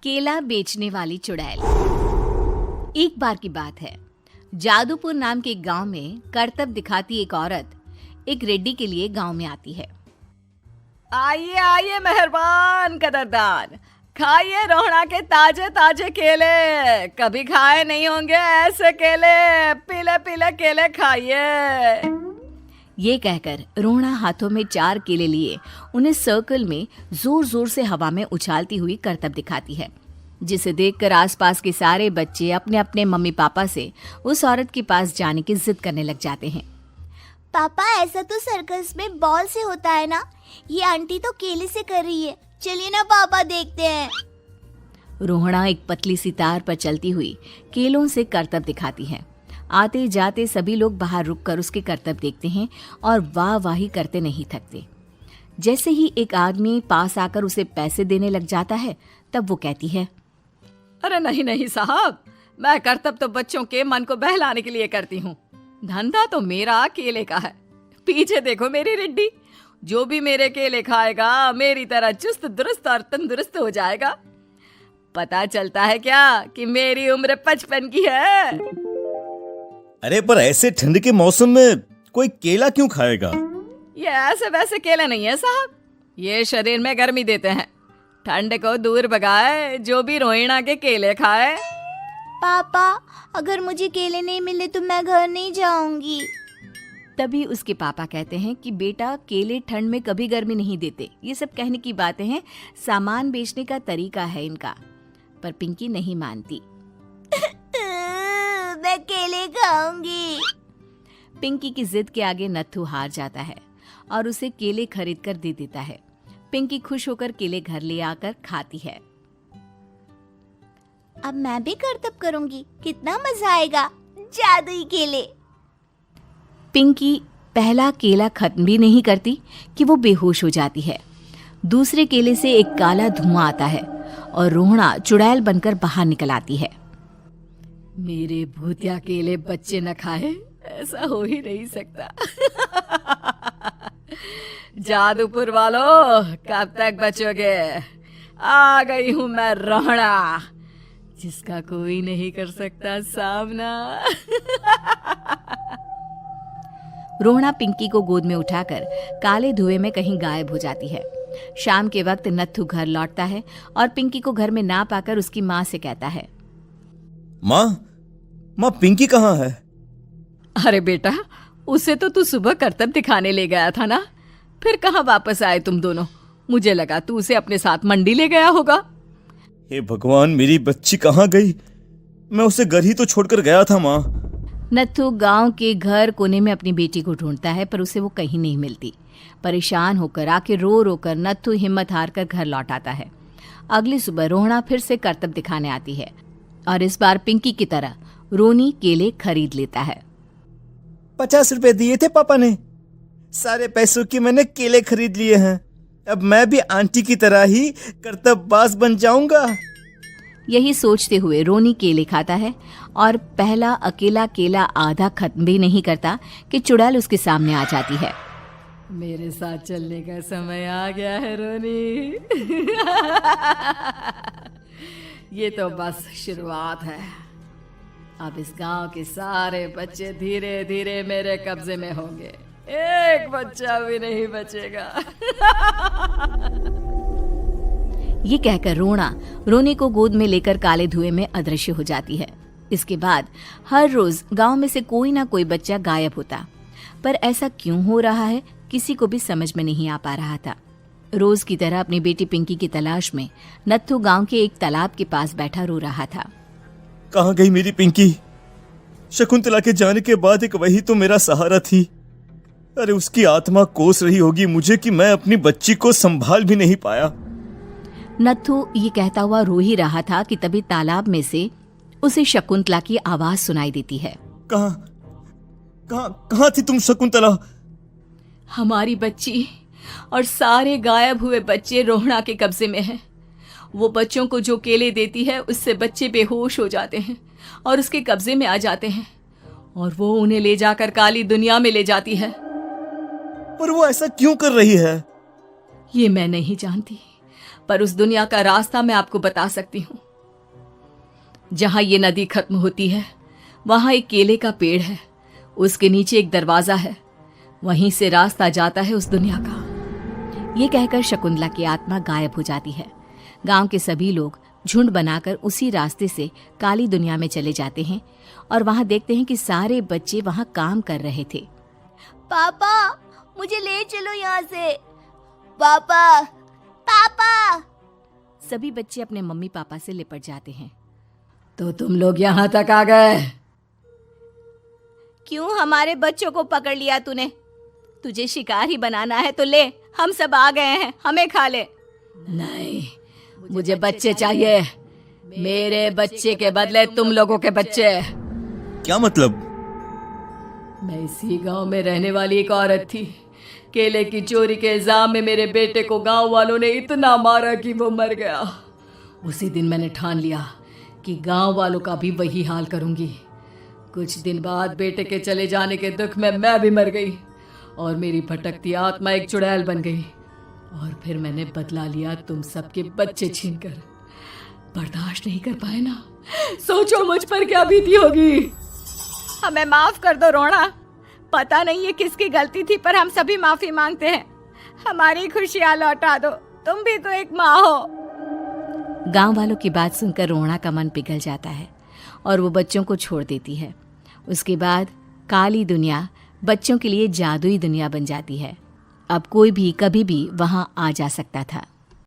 केला बेचने वाली चुड़ैल। एक बार की बात है, जादूपुर नाम के एक गांव में करतब दिखाती एक औरत एक रेड्डी के लिए गांव में आती है। आइए आइए मेहरबान कदरदान, खाइए रोहड़ा के ताजे ताजे केले। कभी खाए नहीं होंगे ऐसे केले, पीले पीले केले खाइए। ये कहकर रोहड़ा हाथों में 4 केले लिए उन्हें सर्कल में जोर जोर से हवा में उछालती हुई करतब दिखाती है, जिसे देखकर आसपास के सारे बच्चे अपने अपने मम्मी पापा से उस औरत के पास जाने की जिद करने लग जाते हैं। पापा, ऐसा तो सर्कस में बॉल से होता है ना, ये आंटी तो केले से कर रही है। चलिए ना पापा, देखते हैं। रोहड़ा एक पतली सी तार पर चलती हुई केलों से करतब दिखाती है। आते जाते सभी लोग बाहर रुककर उसके करतब देखते हैं और वाह वाही करते नहीं थकते। जैसे ही एक आदमी पास आकर उसे पैसे देने लग जाता है, तब वो कहती है, अरे नहीं नहीं साहब, मैं करतब तो बच्चों के मन को बहलाने के लिए करती हूँ। धंधा तो मेरा केले का है। पीछे देखो मेरी रिड्डी, जो भी मेरे केले खाएगा मेरी तरह चुस्त दुरुस्त और तंदुरुस्त हो जाएगा। पता चलता है क्या कि मेरी उम्र 55 की है। अरे पर ऐसे ठंड के मौसम में कोई केला क्यों खाएगा? ये ऐसे वैसे केले नहीं है साहब, ये शरीर में गर्मी देते हैं। ठंड को दूर भगाए जो भी रोहिणा के केले खाए। पापा, अगर मुझे केले नहीं मिले तो मैं घर नहीं जाऊंगी। तभी उसके पापा कहते हैं कि बेटा, केले ठंड में कभी गर्मी नहीं देते। ये सब कहने की बातें हैं, सामान बेचने का तरीका है इनका। पर पिंकी नहीं मानती। मैं केले खाऊंगी। पिंकी की जिद के आगे नत्थू हार जाता है और उसे केले खरीद कर दे देता है। पिंकी खुश होकर केले घर ले आकर खाती है। अब मैं भी करतब करूंगी, कितना मजा आएगा। जादुई केले। पिंकी पहला केला खत्म भी नहीं करती कि वो बेहोश हो जाती है। दूसरे केले से एक काला धुआं आता है और रोहड़ा चुड़ैल बनकर बाहर निकल आती है। मेरे भूतिया केले बच्चे न खाए, ऐसा हो ही नहीं सकता। जादूपुर वालों, कब तक बचोगे? आ गई हूं मैं रोहड़ा, जिसका कोई नहीं कर सकता सामना। रोहड़ा पिंकी को गोद में उठाकर काले धुएं में कहीं गायब हो जाती है। शाम के वक्त नत्थू घर लौटता है और पिंकी को घर में ना पाकर उसकी माँ से कहता है, माँ पिंकी कहाँ है? अरे बेटा, उसे तो तू सुबह करतब दिखाने ले गया था ना, फिर कहाँ वापस आए तुम दोनों? मुझे लगा तू उसे अपने साथ मंडी ले गया होगा। हे भगवान, मेरी बच्ची कहाँ गई? मैं उसे घर ही तो छोड़कर गया था माँ। नत्थू गांव के घर कोने में अपनी बेटी को ढूंढता है, पर उसे वो कहीं नहीं मिलती। परेशान होकर आखिर रो रो कर नत्थू हिम्मत हार कर घर लौट आता है। अगली सुबह रोहड़ा फिर से करतब दिखाने आती है और इस बार पिंकी की तरह रोनी केले खरीद लेता है। 50 रुपए दिए थे पापा ने, सारे पैसों की मैंने केले खरीद लिए हैं। अब मैं भी आंटी की तरह ही करतबबाज बन जाऊंगा। यही सोचते हुए रोनी केले खाता है और पहला अकेला केला आधा खत्म भी नहीं करता कि चुड़ैल उसके सामने आ जाती है। मेरे साथ चलने का समय आ गया है रोनी। ये तो बस शुरुआत है। अब इस गांव के सारे बच्चे धीरे धीरे मेरे कब्जे में होंगे, एक बच्चा भी नहीं बचेगा। ये कहकर रोनी को गोद में लेकर काले धुएं में अदृश्य हो जाती है। इसके बाद हर रोज गांव में से कोई ना कोई बच्चा गायब होता, पर ऐसा क्यों हो रहा है किसी को भी समझ में नहीं आ पा रहा था। रोज की तरह अपनी बेटी पिंकी की तलाश में नत्थू गांव के एक तालाब के पास बैठा रो रहा था। कहाँ गई मेरी पिंकी? शकुंतला के जाने के बाद एक वही तो मेरा सहारा थी। अरे उसकी आत्मा कोस रही होगी मुझे कि मैं अपनी बच्ची को संभाल भी नहीं पाया। नत्थू ये कहता हुआ रो ही रहा था कि तभी तालाब में से उसे शकुंतला की आवाज सुनाई देती है। कहाँ थी तुम शकुंतला? हमारी बच्ची और सारे गायब हुए बच्चे रोहड़ा के कब्जे में हैं। वो बच्चों को जो केले देती है उससे बच्चे बेहोश हो जाते हैं और उसके कब्जे में आ जाते हैं और वो उन्हें ले जाकर काली दुनिया में ले जाती है। पर वो ऐसा क्यों कर रही है? ये मैं नहीं जानती, पर उस दुनिया का रास्ता मैं आपको बता सकती हूँ। जहां ये नदी खत्म होती है वहां एक केले का पेड़ है, उसके नीचे एक दरवाजा है, वहीं से रास्ता जाता है उस दुनिया का। ये कहकर शकुंतला की आत्मा गायब हो जाती है। गांव के सभी लोग झुंड बनाकर उसी रास्ते से काली दुनिया में चले जाते हैं और वहां देखते हैं कि सारे बच्चे वहां काम कर रहे थे। पापा मुझे ले चलो यहाँ से। पापा पापा। सभी बच्चे अपने मम्मी पापा से लिपट जाते हैं। तो तुम लोग यहाँ तक आ गए? क्यों हमारे बच्चों को पकड़ लिया तूने? तुझे शिकार ही बनाना है तो ले, हम सब आ गए हैं, हमें खा ले। नहीं, मुझे बच्चे चाहिए। मेरे बच्चे के बदले तुम लोगों के बच्चे। क्या मतलब? मैं इसी गांव में रहने वाली एक औरत थी। केले की चोरी के इल्जाम में मेरे बेटे को गांव वालों ने इतना मारा कि वो मर गया। उसी दिन मैंने ठान लिया कि गांव वालों का भी वही हाल करूंगी। कुछ दिन बाद बेटे के चले जाने के दुख में मैं भी मर गई और मेरी भटकती आत्मा एक चुड़ैल बन गई। और फिर मैंने बदला लिया तुम सबके बच्चे छीनकर। बर्दाश्त नहीं कर पाए ना? सोचो मुझ पर क्या बीती होगी। हमें माफ कर दो रोना। पता नहीं ये किसकी गलती थी, पर हम सभी माफी मांगते हैं। हमारी खुशियां लौटा दो, तुम भी तो एक माँ हो। गांव वालों की बात सुनकर रोना का मन पिघल जाता है और वो बच्चों को छोड़ देती है। उसके बाद काली दुनिया बच्चों के लिए जादुई दुनिया बन जाती है। अब कोई भी कभी भी वहां आ जा सकता था।